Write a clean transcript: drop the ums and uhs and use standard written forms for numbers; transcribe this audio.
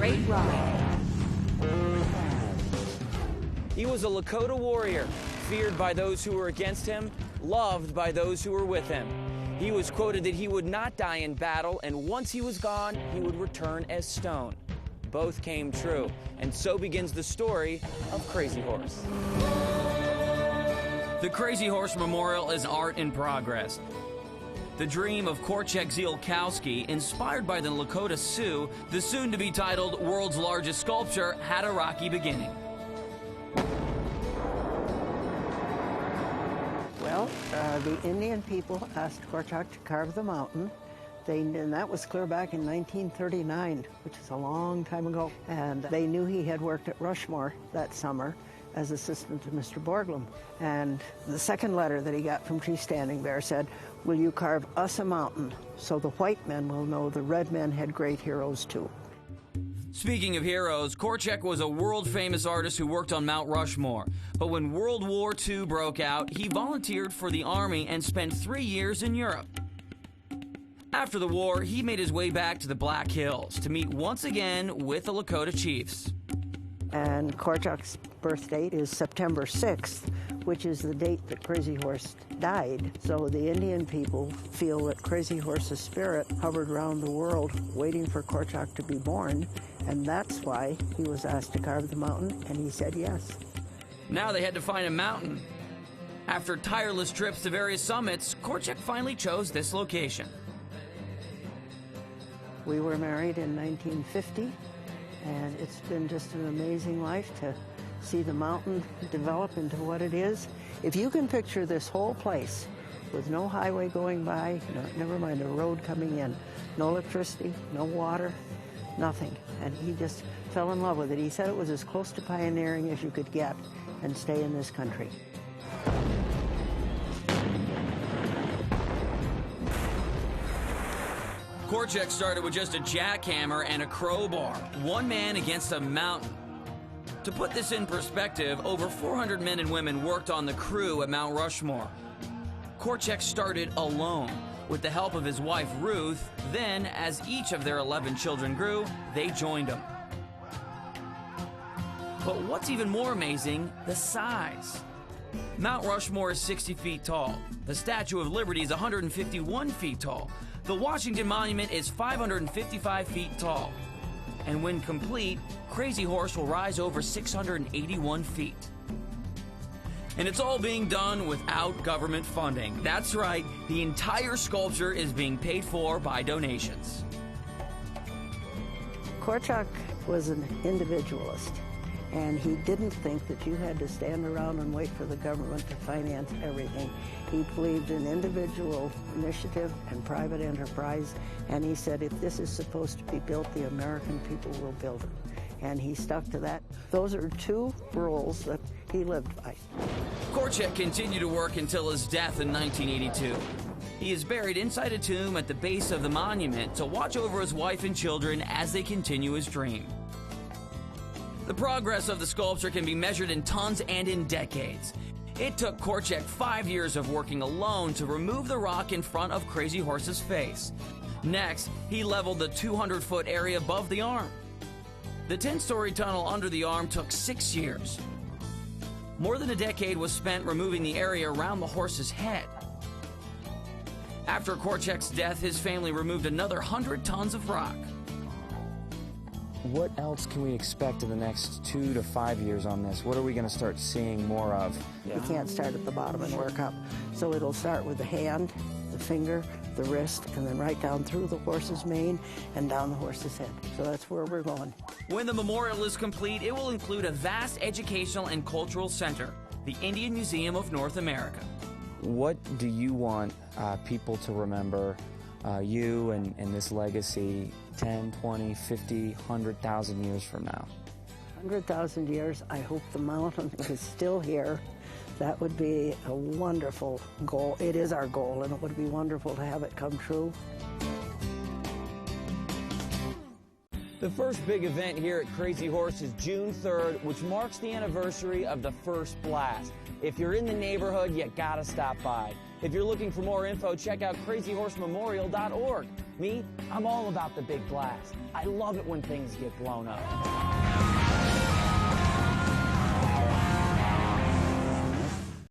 great ride. He was a Lakota warrior, feared by those who were against him, loved by those who were with him. He was quoted that he would not die in battle, and once he was gone, he would return as stone. Both came true, and so begins the story of Crazy Horse. The Crazy Horse Memorial is art in progress. The dream of Korczak Ziolkowski, inspired by the Lakota Sioux, the soon-to-be titled world's largest sculpture, had a rocky beginning. Well, the Indian people asked Korczak to carve the mountain. And that was clear back in 1939, which is a long time ago. And they knew he had worked at Rushmore that summer as assistant to Mr. Borglum. And the second letter that he got from Chief Standing Bear said, "Will you carve us a mountain so the white men will know the red men had great heroes too?" Speaking of heroes, Korczak was a world-famous artist who worked on Mount Rushmore. But when World War II broke out, he volunteered for the Army and spent 3 years in Europe. After the war, he made his way back to the Black Hills to meet once again with the Lakota chiefs. And Korczak's birth date is September 6th, which is the date that Crazy Horse died. So the Indian people feel that Crazy Horse's spirit hovered around the world waiting for Korczak to be born, and that's why he was asked to carve the mountain, and he said yes. Now they had to find a mountain. After tireless trips to various summits, Korczak finally chose this location. We were married in 1950, and it's been just an amazing life to see the mountain develop into what it is. If you can picture this whole place with no highway going by, never mind a road coming in, no electricity, no water, nothing. And he just fell in love with it. He said it was as close to pioneering as you could get and stay in this country. Korczak started with just a jackhammer and a crowbar, one man against a mountain. To put this in perspective, over 400 men and women worked on the crew at Mount Rushmore. Korczak started alone, with the help of his wife Ruth. Then, as each of their 11 children grew, they joined him. But what's even more amazing, the size. Mount Rushmore is 60 feet tall. The Statue of Liberty is 151 feet tall. The Washington Monument is 555 feet tall. And when complete, Crazy Horse will rise over 681 feet. And it's all being done without government funding. That's right, the entire sculpture is being paid for by donations. Korczak was an individualist, and he didn't think that you had to stand around and wait for the government to finance everything. He believed in individual initiative and private enterprise, and he said, if this is supposed to be built, the American people will build it. And he stuck to that. Those are two rules that he lived by. Korczak continued to work until his death in 1982. He is buried inside a tomb at the base of the monument to watch over his wife and children as they continue his dream. The progress of the sculpture can be measured in tons and in decades. It took Korczak 5 years of working alone to remove the rock in front of Crazy Horse's face. Next, he leveled the 200-foot area above the arm. The 10-story tunnel under the arm took 6 years. More than a decade was spent removing the area around the horse's head. After Korczak's death, his family removed another 100 tons of rock. What else can we expect in the next 2 to 5 years on this? What are we going to start seeing more of? You can't start at the bottom and work up. So it'll start with the hand, the finger, the wrist, and then right down through the horse's mane and down the horse's head. So that's where we're going. When the memorial is complete, it will include a vast educational and cultural center, the Indian Museum of North America. What do you want people to remember you and this legacy 10, 20, 50, 100,000 years from now? 100,000 years, I hope the mountain is still here. That would be a wonderful goal. It is our goal, and it would be wonderful to have it come true. The first big event here at Crazy Horse is June 3rd, which marks the anniversary of the first blast. If you're in the neighborhood, you gotta stop by. If you're looking for more info, check out crazyhorsememorial.org. Me, I'm all about the big blast. I love it when things get blown up.